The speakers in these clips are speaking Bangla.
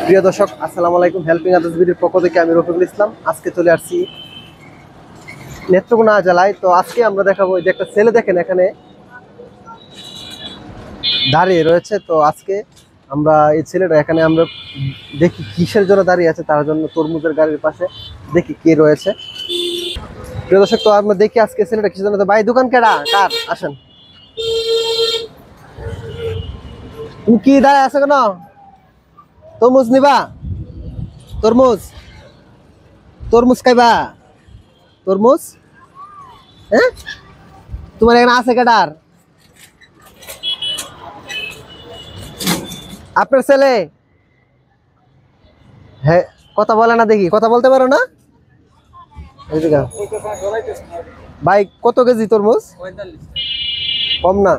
প্রিয় দর্শক আসসালামু আলাইকুম। হেল্পিং আদার্স ভিডিওর পক্ষ থেকে আমি রফিকুল ইসলাম। আজকে চলে আসছি নেত্রকোনা জেলায়। তো আজকে আমরা দেখাবো যে একটা ছেলে দেখেন এখানে দাঁড়িয়ে রয়েছে। তো আজকে আমরা এই ছেলেটা এখানে আমরা দেখি কিসের জন্য দাঁড়িয়ে আছে, তার জন্য তরমুজের গাড়ির পাশে দেখি কে রয়েছে। প্রিয় দর্শক, তো আমরা দেখি আজকে ছেলেটা কিসের জন্য। ভাই দোকান কেডা কার? আসেন। তুমি কি দাঁড়ায় আছো কেন? তরমুজ নিবা? তরমুজ তরমুজ খাইবা? তরমুজ হ্যাঁ, তোমার এখানে আছে কেডার? আপনার ছেলে? হ্যাঁ, কথা বলে না দেখি, কথা বলতে পারো না? ভাই কত কেজি তরমুজ? কম না?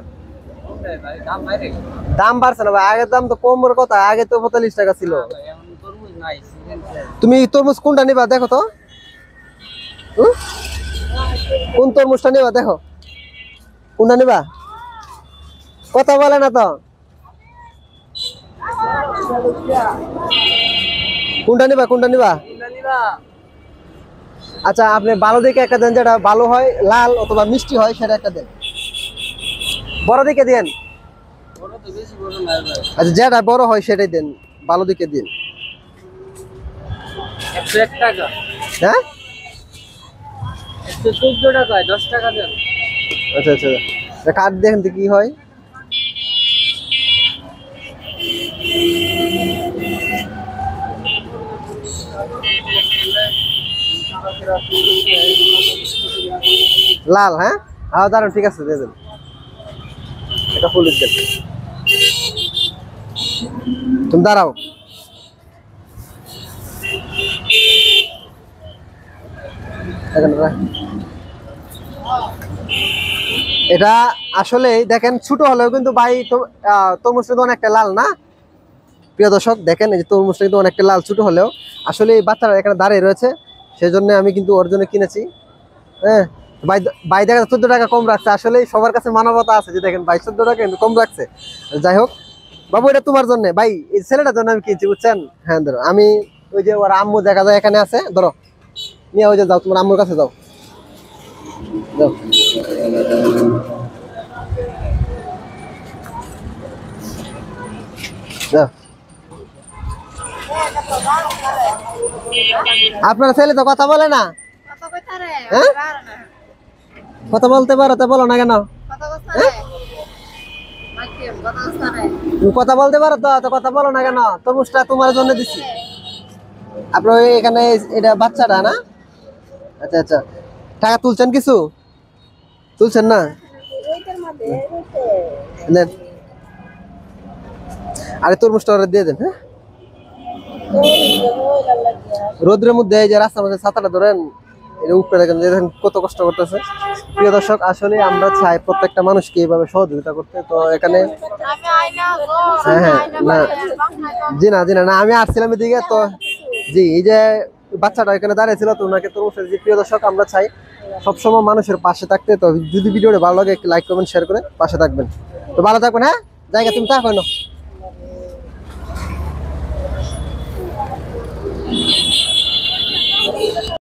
দাম বাড়ছে না ভাই? আগের দাম তো কমের কথা, আগে তো 45 টাকা ছিল। তুমি তরমুজ কোনটা নিবা দেখো তো, কোন তরমুজটা নিবা দেখো, কোনটা নিবা? কথা বলে না তো, কোনটা নিবা কোনটা নিবা? আচ্ছা আপনি ভালো দেখে একটা দেন, যেটা ভালো হয়, লাল অথবা মিষ্টি হয়, সেটা একটা দেন। বড় দেখে দেন। আচ্ছা যেটা বড় হয় সেটাই দেন, ভালো দেখে দিন। 101 টাকা। হ্যাঁ 114 টাকায় 10 টাকা দেন। আচ্ছা আচ্ছা, কার্ড দেখেন তো কি হয়। লাল? হ্যাঁ হ্যাঁ দাঁড়ান, ঠিক আছে দিয়ে দেন, এটা হলুদ দেন। তুমি দাঁড়াও। এটা আসলে দেখেন ছোট হলেও কিন্তু ভাই তরমুজটা তো অনেকটা লাল না? প্রিয় দর্শক দেখেন, এই যে তরমুজটা কিন্তু অনেকটা লাল, ছোট হলেও। আসলে এই বাচ্চারা এখানে দাঁড়িয়ে রয়েছে, সেই জন্য আমি কিন্তু ওর জন্য কিনেছি। হ্যাঁ ভাই, ভাই দেখেন 14 টাকা কম রাখছে। আসলে সবার কাছে মানবতা আছে, যে দেখেন ভাই 14 টাকা কিন্তু কম রাখছে। যাই হোক বাবু, এটা তোমার জন্য ভাই, এই ছেলেটার জন্য আমি কিনছি, বুঝছেন? হ্যাঁ ধরো, আমি ওই যে ওর আম্মু দেখা যায় এখানে আছে, ধরো নিয়ে ওই যে যাও, তোমার আম্মুর কাছে যাও, যাও। যাও। আপনার ছেলে তো কথা বলে না? হ্যাঁ কথা বলতে পারো তো বলো না কেন? তুমি কথা বলতে পারো তো, তো কথা বলো না কেন? তরমুজটা তোমার জন্য দিচ্ছি। আপনার এখানে এটা বাচ্চাটা না? আচ্ছা আচ্ছা, টাকা তুলছেন? কিছু তুলছেন না? নেন, আরে তরমুজটা ওরা দিয়ে দেন। হ্যাঁ রোদ্রের মধ্যে এই যে রাস্তার মধ্যে ছাতাটা ধরেন, এটা উপরে দেখেন, দেখেন কত কষ্ট করতেছে। প্রিয় দর্শক, আসলে আমরা চাই প্রত্যেকটা মানুষকে এইভাবে সহযোগিতা করতে। তো এখানে হ্যাঁ হ্যাঁ না, জি না জি না, আমি আসছিলাম এদিকে তো। জি, এই যে বাচ্চাটা এখানে দাঁড়িয়েছিল, তো ওনাকে তরমুজ। জি প্রিয় দর্শক, আমরা চাই সবসময় মানুষের পাশে থাকতে। তো যদি ভিডিওটা ভালো লাগে, একটু লাইক কমেন্ট শেয়ার করে পাশে থাকবেন। তো ভালো থাকবেন। হ্যাঁ জায়গা তুমি থাকো না।